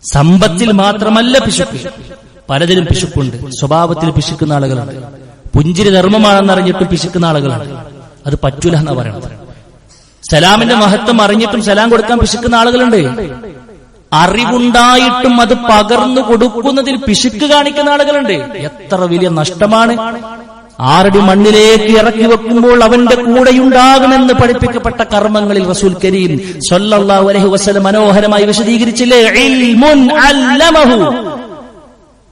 സമ്പത്തിൽ മാത്രമല്ല പിശുക്ക്, പലതിലും പിശുക്കുണ്ട്. സ്വഭാവത്തിൽ പിശുക്കുന്ന ആളുകളുണ്ട്, പുഞ്ചിരി ധർമ്മമാണെന്നറിഞ്ഞിട്ട് പിശുക്കുന്ന ആളുകളുണ്ട്. അത് പറ്റൂല എന്നാ പറയുന്നത്. സലാമിന്റെ മഹത്വം അറിഞ്ഞിട്ടും സലാം കൊടുക്കാൻ പിശുക്കുന്ന ആളുകളുണ്ട്. അറിവുണ്ടായിട്ടും അത് പകർന്നു കൊടുക്കുന്നതിൽ പിശുക്ക് കാണിക്കുന്ന ആളുകളുണ്ട്. എത്ര വലിയ നഷ്ടമാണ്. 6 അടി മണ്ണിലേക്ക് ഇറക്കി വെക്കുമ്പോൾ അവന്റെ കൂടെയുണ്ടാകുമെന്ന് പഠിപ്പിക്കപ്പെട്ട കർമ്മങ്ങളിൽ റസൂൽ കരീം സ്വല്ലല്ലാഹു അലൈഹി വസല്ലം മനോഹരമായി വിശദീകരിച്ചില്ലേ, ഇൽമുൻ അല്ലമഹു,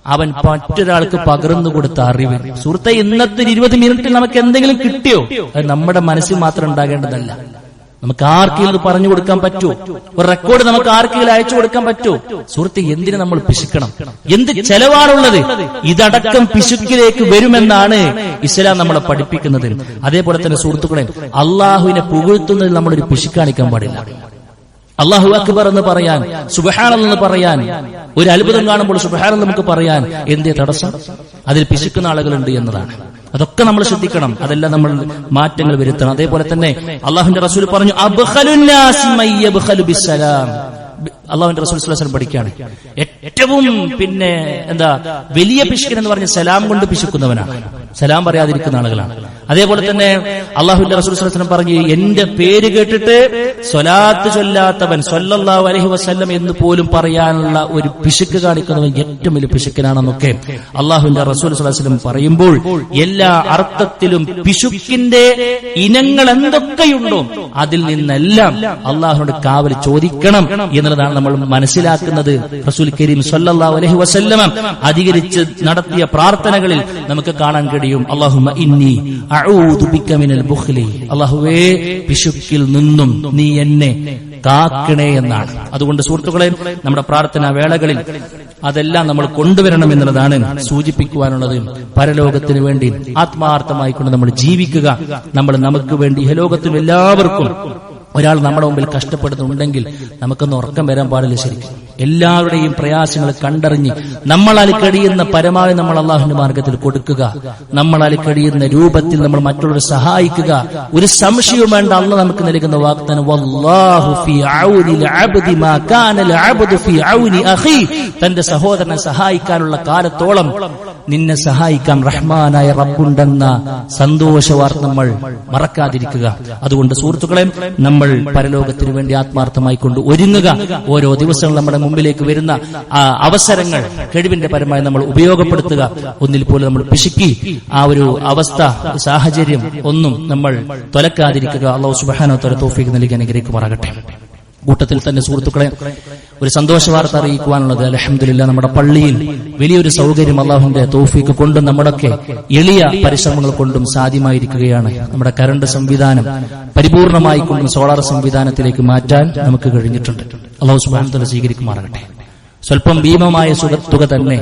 അവൻ മറ്റൊരാൾക്ക് പകർന്നു കൊടുത്ത അറിവ്. സുഹൃത്തെ, ഇന്നത്തെ 20 മിനിറ്റിൽ നമുക്ക് എന്തെങ്കിലും കിട്ടിയോ? അത് നമ്മുടെ മനസ്സിൽ മാത്രം ഉണ്ടാകേണ്ടതല്ല. നമുക്ക് ആർക്കെങ്കിലും പറഞ്ഞു കൊടുക്കാൻ പറ്റുമോ? ഒരു റെക്കോർഡ് നമുക്ക് ആർക്കെങ്കിലും അയച്ചു കൊടുക്കാൻ പറ്റുമോ? സുഹൃത്തെ, എന്തിന് നമ്മൾ പിശുക്കണം? എന്ത് ചെലവാണുള്ളത്? ഇതടക്കം പിശുക്കിലേക്ക് വരുമെന്നാണ് ഇസ്ലാം നമ്മളെ പഠിപ്പിക്കുന്നത്. അതേപോലെ തന്നെ സുഹൃത്തുക്കളെ, അള്ളാഹുവിനെ പുകഴ്ത്തുന്നതിൽ നമ്മളൊരു പിശുക്ക് കാണിക്കാൻ പാടില്ല. അല്ലാഹു അക്ബർ എന്ന് പറയാൻ, സുബ്ഹാനല്ലാഹ് എന്ന് പറയാൻ, ഒരു അത്ഭുതം കാണുമ്പോൾ സുബ്ഹാനല്ലാഹ് നമുക്ക് പറയാൻ എന്തേ തടസ്സം? അതിൽ പിശുക്കുന്ന ആളുകളുണ്ട് എന്നതാണ്. അതൊക്കെ നമ്മൾ ശ്രദ്ധിക്കണം. അതെല്ലാം നമ്മൾ മാറ്റങ്ങൾ വരുത്തണം. അതേപോലെ തന്നെ അള്ളാഹുവിന്റെ റസൂൽ പറഞ്ഞു, അബ്ഖലുന്നാസി മയ്യബ്ഖലു ബിസ്സലാം. അള്ളാഹുവിന്റെ റസൂൽ സ്വല്ലല്ലാഹു അലൈഹി വസല്ലം പഠിക്കുകയാണ്, ഏറ്റവും വലിയ പിശുക്കൻ എന്ന് പറഞ്ഞ സലാം കൊണ്ട് പിശുക്കുന്നവനാണ്, സലാം പറയാതിരിക്കുന്ന ആളുകളാണ്. അതേപോലെ തന്നെ അള്ളാഹുവിന്റെ റസൂൽ സ്വല്ലല്ലാഹു അലൈഹി വസല്ലം പറഞ്ഞു, എന്റെ പേര് കേട്ടിട്ട് സ്വലാത്ത് ചൊല്ലാത്തവൻ സ്വല്ലല്ലാഹു അലൈഹി വസല്ലം എന്ന് പോലും പറയാനുള്ള ഒരു പിശുക്ക് കാണിക്കുന്നവൻ ഏറ്റവും വലിയ പിശുക്കനാണെന്നൊക്കെ അള്ളാഹുവിന്റെ റസൂൽ സ്വല്ലല്ലാഹു അലൈഹി വസല്ലം പറയുമ്പോൾ, എല്ലാ അർത്ഥത്തിലും പിശുക്കിന്റെ ഇനങ്ങൾ എന്തൊക്കെയുണ്ടോ അതിൽ നിന്നെല്ലാം അള്ളാഹുവിനോട് കാവൽ ചോദിക്കണം എന്നുള്ളതാണ് നമ്മൾ മനസ്സിലാക്കുന്നത്. റസൂൽ കരീം സ്വല്ലല്ലാഹു അലൈഹി വസല്ലം അധികരിച്ച് നടത്തിയ പ്രാർത്ഥനകളിൽ നമുക്ക് കാണാൻ കഴിയും, അല്ലാഹുമ്മ ഇന്നി അഊദു ബിക മിനൽ ബുഖ്ലി, അല്ലാഹുവേ പിശുക്കിൽ നിന്നും നീ എന്നെ കാക്കണേ എന്നാണ്. അതുകൊണ്ട് സുഹൃത്തുക്കളെ, നമ്മുടെ പ്രാർത്ഥനാ വേളകളിൽ അതെല്ലാം നമ്മൾ കൊണ്ടുവരണം എന്നുള്ളതാണ് സൂചിപ്പിക്കുവാനുള്ളത്. പരലോകത്തിന് വേണ്ടി ആത്മാർത്ഥമായിക്കൊണ്ട് നമ്മൾ ജീവിക്കുക. നമ്മൾ നമുക്ക് വേണ്ടി ഇഹലോകത്തിലും എല്ലാവർക്കും ഒരാൾ നമ്മുടെ മുമ്പിൽ കഷ്ടപ്പെടുന്നുണ്ടെങ്കിൽ നമുക്കൊന്ന് ഉറക്കം വരാൻ പാടില്ല. ശരിക്കും എല്ലാവരുടെയും പ്രയാസങ്ങൾ കണ്ടറിഞ്ഞ് നമ്മളാൽ കഴിയുന്ന പരമാവധി നമ്മൾ അള്ളാഹുവിന്റെ മാർഗത്തിൽ കൊടുക്കുക. നമ്മളാൽ കഴിയുന്ന രൂപത്തിൽ നമ്മൾ മറ്റുള്ളവരെ സഹായിക്കുക. ഒരു സംശയവും വേണ്ട, അള്ളാഹ് നമുക്ക് നൽകുന്ന വാഗ്ദാനം, വല്ലാഹു ഫീ ഔനിൽ അബ്ദി മാ കാനൽ അബ്ദു ഫീ ഔനി അഖീ. തന്റെ സഹോദരനെ സഹായിക്കാനുള്ള കാലത്തോളം നിന്നെ സഹായിക്കാൻ റഹ്മാനായ റബ്ബുണ്ടെന്ന സന്തോഷവാർത്ത നമ്മൾ മറക്കാതിരിക്കുക. അതുകൊണ്ട് സുഹൃത്തുക്കളെ, നമ്മൾ പരലോകത്തിന് വേണ്ടി ആത്മാർത്ഥമായി കൊണ്ട് ഒരുങ്ങുക. ഓരോ ദിവസവും നമ്മുടെ മുമ്പിലേക്ക് വരുന്ന അവസരങ്ങൾ കഴിവിന്റെ പരമായി നമ്മൾ ഉപയോഗപ്പെടുത്തുക. ഒന്നിൽ പോലും നമ്മൾ പിശുക്കി ആ ഒരു അവസ്ഥ, സാഹചര്യം ഒന്നും നമ്മൾ തൊലക്കാതിരിക്കുക. അല്ലാഹു സുബ്ഹാനഹു വ തആല തൗഫീഖ് നൽകി അനുഗ്രഹിക്കുമാറാകട്ടെ. കൂട്ടത്തിൽ തന്നെ സുഹൃത്തുക്കളെ, ഒരു സന്തോഷ വാർത്ത അറിയിക്കുവാനുള്ളത്, അൽഹംദുലില്ലാഹ് നമ്മുടെ പള്ളിയിൽ വലിയൊരു സൗകര്യം അല്ലാഹുവിന്റെ തൗഫീഖ് കൊണ്ടും നമ്മുടെയൊക്കെ എളിയ പരിശ്രമങ്ങൾ കൊണ്ടും സാധ്യമായിരിക്കുകയാണ്. നമ്മുടെ കറണ്ട് സംവിധാനം പരിപൂർണമായി കൊണ്ടും സോളാർ സംവിധാനത്തിലേക്ക് മാറ്റാൻ നമുക്ക് കഴിഞ്ഞിട്ടുണ്ട്. അല്ലാഹു സുബ്ഹാനഹു വ തആല സ്വീകരിക്കുമാറാകട്ടെ. സ്വല്പം ഭീമമായ തുക തന്നെ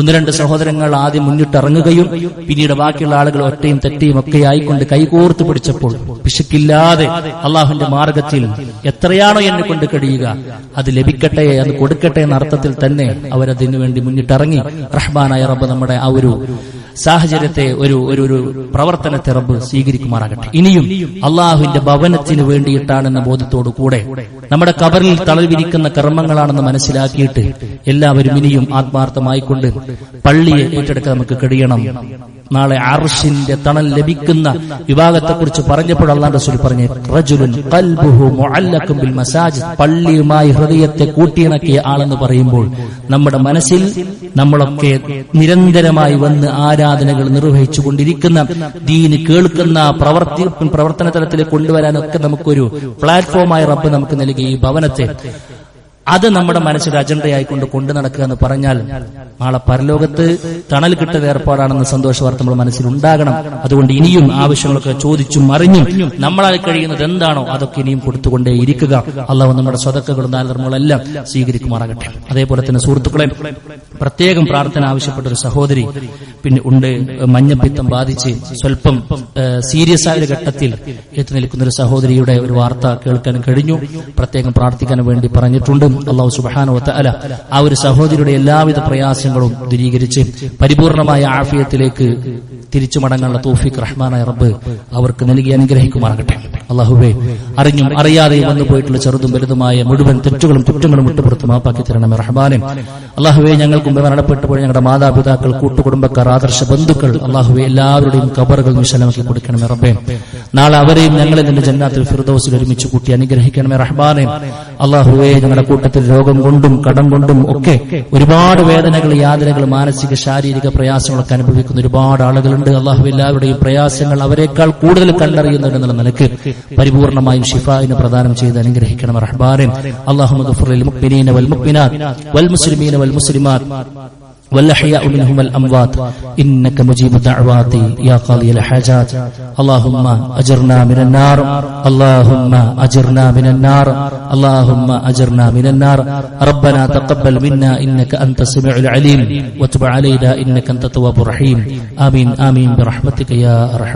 1-2 സഹോദരങ്ങൾ ആദ്യം മുന്നിട്ടിറങ്ങുകയും പിന്നീട് ബാക്കിയുള്ള ആളുകൾ ഒറ്റയും തെറ്റയും ഒക്കെ ആയിക്കൊണ്ട് കൈകോർത്ത് പിടിച്ചപ്പോൾ പിശുക്കില്ലാതെ അള്ളാഹുവിന്റെ മാർഗത്തിൽ എത്രയാണോ എന്നെ കൊണ്ട് കഴിയുക അത് ലഭിക്കട്ടെ, അത് കൊടുക്കട്ടെ എന്ന അർത്ഥത്തിൽ തന്നെ അവരതിനു വേണ്ടി മുന്നിട്ടിറങ്ങി. റഹ്മാനായ റബ്ബ് നമ്മുടെ ആ ഒരു സാഹചര്യത്തെ, ഒരു പ്രവർത്തനത്തെ റബ്ബ് സ്വീകരിക്കുമാറാകട്ടെ. ഇനിയും അള്ളാഹുവിന്റെ ഭവനത്തിന് വേണ്ടിയിട്ടാണെന്ന ബോധത്തോടു കൂടെ നമ്മുടെ കബറിൽ തണൽ വിരിക്കുന്ന കർമ്മങ്ങളാണെന്ന് മനസ്സിലാക്കിയിട്ട് എല്ലാവരും ഇനിയും ആത്മാർത്ഥമായിക്കൊണ്ട് പള്ളിയെ ഏറ്റെടുക്കാൻ നമുക്ക് കഴിയണം. നാളെ അർശിന്റെ തണൽ ലഭിക്കുന്ന വിഭാഗത്തെക്കുറിച്ച് പറഞ്ഞപ്പോൾ അല്ലാഹുവിന്റെ റസൂൽ പറഞ്ഞു, റജുലുൻ ഖൽബുഹു മുഅല്ലഖുൻ ബിൽ മസാജിദ്, പള്ളിയുമായി ഹൃദയത്തെ കൂട്ടിയിണക്കിയ ആളെന്ന് പറയുമ്പോൾ നമ്മുടെ മനസ്സിൽ നമ്മളൊക്കെ നിരന്തരമായി വന്ന് ആരാധനകൾ നിർവഹിച്ചു കൊണ്ടിരിക്കുന്ന, ദീന് കേൾക്കുന്ന, പ്രവർത്തന തലത്തിലേക്ക് കൊണ്ടുവരാനൊക്കെ നമുക്കൊരു പ്ലാറ്റ്ഫോമായി റബ്ബ് നമുക്ക് നൽകിയ ഈ ഭവനത്തെ, അത് നമ്മുടെ മനസ്സിൽ അജണ്ടയായിക്കൊണ്ട് കൊണ്ടു നടക്കുക എന്ന് പറഞ്ഞാൽ നാളെ പരലോകത്ത് തണൽ കിട്ടുന്ന ഏർപ്പാടാണെന്ന സന്തോഷ വാർത്ത നമ്മുടെ മനസ്സിൽ ഉണ്ടാകണം. അതുകൊണ്ട് ഇനിയും ആവശ്യങ്ങളൊക്കെ ചോദിച്ചും അറിഞ്ഞും നമ്മളാൽ കഴിയുന്നത് എന്താണോ അതൊക്കെ ഇനിയും കൊടുത്തുകൊണ്ടേ ഇരിക്കുക. അല്ലാഹു നമ്മുടെ സ്വതക്കകളും ദാനധർമ്മങ്ങളെല്ലാം സ്വീകരിക്കുമാറാകട്ടെ. അതേപോലെ തന്നെ സുഹൃത്തുക്കളെ, പ്രത്യേകം പ്രാർത്ഥന ആവശ്യപ്പെട്ട ഒരു സഹോദരി പിന്നെ ഉണ്ട്. മഞ്ഞപ്പിത്തം ബാധിച്ച് സ്വല്പം സീരിയസ് ആയ ഒരു ഘട്ടത്തിൽ എത്തി നിൽക്കുന്ന ഒരു സഹോദരിയുടെ ഒരു വാർത്ത കേൾക്കാൻ കഴിഞ്ഞു. പ്രത്യേകം പ്രാർത്ഥിക്കാൻ വേണ്ടി പറഞ്ഞിട്ടുണ്ട്. അല്ലാഹു സുബ്ഹാനഹു വ തആല ആ ഒരു സഹോദരിയുടെ എല്ലാവിധ പ്രയാസങ്ങളും ദൂരീകരിച്ച് പരിപൂർണമായ ആഫിയത്തിലേക്ക് തിരിച്ചു മടങ്ങാനുള്ള തൗഫീഖ് റഹ്മാനായ റബ്ബ് അവർക്ക് നൽകി അനുഗ്രഹിക്കുമാറാകട്ടെ. അല്ലാഹുവേ, അറിഞ്ഞും അറിയാതെയും വന്നു പോയിട്ടുള്ള ചെറുതും വലുതുമായ മുഴുവൻ തെറ്റുകളും കുറ്റങ്ങളും വിട്ടുപുറത്ത് മാപ്പാക്കി തരണമേ റഹ്മാനെ. അല്ലാഹുവേ, ഞങ്ങൾക്ക് മുമ്പ് മരണപ്പെട്ടപ്പോൾ ഞങ്ങളുടെ മാതാപിതാക്കൾ, കൂട്ടുകുടുംബക്കാർ, ആദർശ ബന്ധുക്കൾ, അല്ലാഹുവേ, എല്ലാവരുടെയും ഖബറുകൾ വിശാലമാക്കി കൊടുക്കണമേ റബ്ബേ. നാളെ അവരെയും ഞങ്ങളെ നിന്റെ ജന്നാത്തുൽ ഫിർദൗസിൽ ഒരുമിച്ച് കൂട്ടി അനുഗ്രഹിക്കണമേ റഹ്മാനെ. അല്ലാഹുവേ, ഞങ്ങളുടെ കൂട്ടത്തിൽ രോഗം കൊണ്ടും കടം കൊണ്ടും ഒക്കെ ഒരുപാട് വേദനകൾ, യാതനകൾ, മാനസിക ശാരീരിക പ്രയാസങ്ങളൊക്കെ അനുഭവിക്കുന്ന ഒരുപാട് ആളുകളുണ്ട്. അല്ലാഹു എല്ലാവരുടെയും പ്രയാസങ്ങൾ അവരെക്കാൾ കൂടുതൽ കണ്ടറിയുന്നുണ്ടെന്നുള്ള നിലക്ക് പരിപൂർണമായും ഷിഫായിന് പ്രദാനം ചെയ്ത് അനുഗ്രഹിക്കണം റഹ്മാനെ. അല്ലാഹുമ്മ ഗ്ഫിർ ലിൽ മുഅ്മിനീന വൽ മുഅ്മിനാത്ത് വൽ മുസ്ലിമീന വൽ മുസ്ലിമാത്ത് والأحياء منهم والأموات إنك مجيب الدعوات يا قاضي الحاجات. اللهم أجرنا من النار، اللهم أجرنا من النار، اللهم أجرنا من النار. ربنا تقبل منا إنك أنت السميع العليم وتب علينا إنك أنت التواب الرحيم. آمين آمين برحمتك يا أرحم